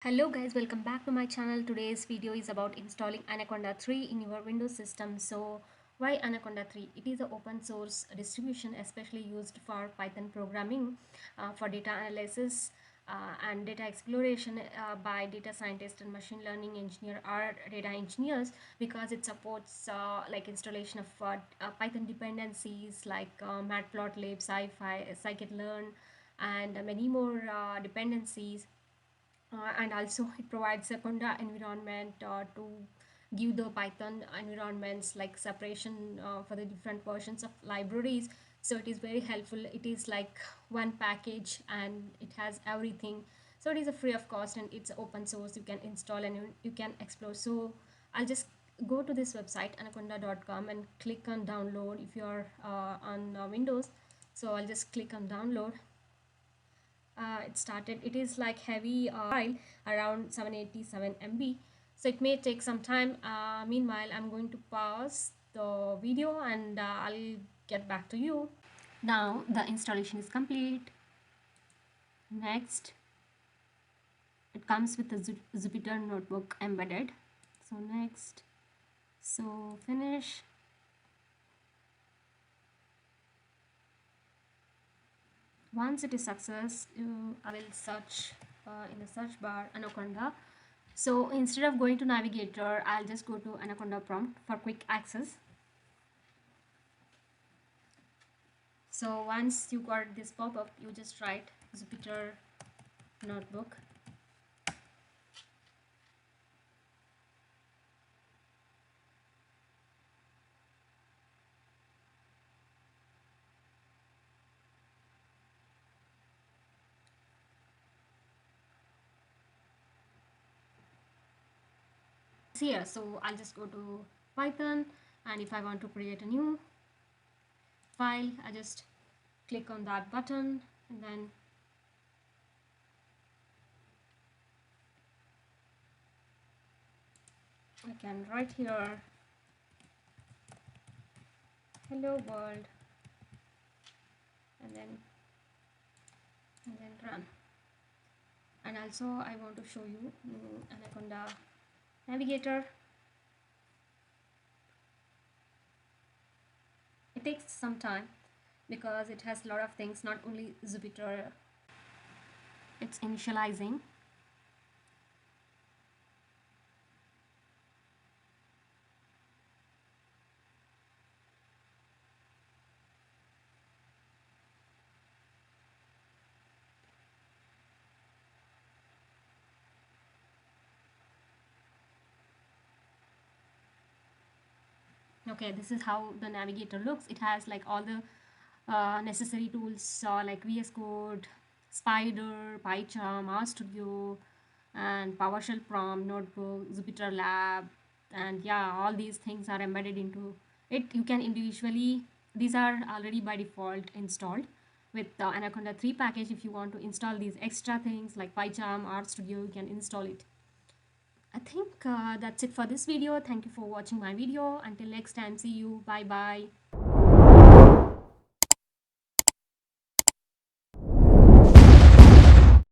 Hello guys, welcome back to my channel. Today's video is about installing Anaconda 3 in your Windows system. So why Anaconda 3? It is an open source distribution especially used for Python programming, for data analysis and data exploration by data scientists and machine learning engineer or data engineers, because it supports like installation of Python dependencies like matplotlib, scipy, scikit-learn, and many more dependencies. And also it provides a conda environment to give the Python environments like separation for the different versions of libraries. So it is very helpful. It is like one package and it has everything. So it is a free of cost and it's open source. You can install and you can explore. So I'll just go to this website anaconda.com and click on download if you're on Windows. So I'll just click on download. It started. It is like heavy file, around 787 MB, so it may take some time. Meanwhile, I'm going to pause the video and I'll get back to you. Now the installation is complete. Next, it comes with the Jupyter notebook embedded. So next, so finish. Once it is success, I will search in the search bar Anaconda. So instead of going to navigator, I'll just go to Anaconda prompt for quick access. So once you got this pop-up, you just write Jupyter notebook. Here, so I'll just go to Python, and if I want to create a new file, I just click on that button, and then I can write here hello world, and then run. And also I want to show you Anaconda navigator. It takes some time because it has a lot of things, not only Jupyter. It's initializing. Okay, this is how the navigator looks. It has like all the necessary tools like VS Code, Spider, PyCharm, RStudio, and PowerShell prompt, notebook, Jupyter Lab, and yeah, all these things are embedded into it. You can individually, these are already by default installed with the Anaconda 3 package. If you want to install these extra things like PyCharm, RStudio, you can install it. I think that's it for this video. Thank you for watching my video. Until next time, see you. Bye bye.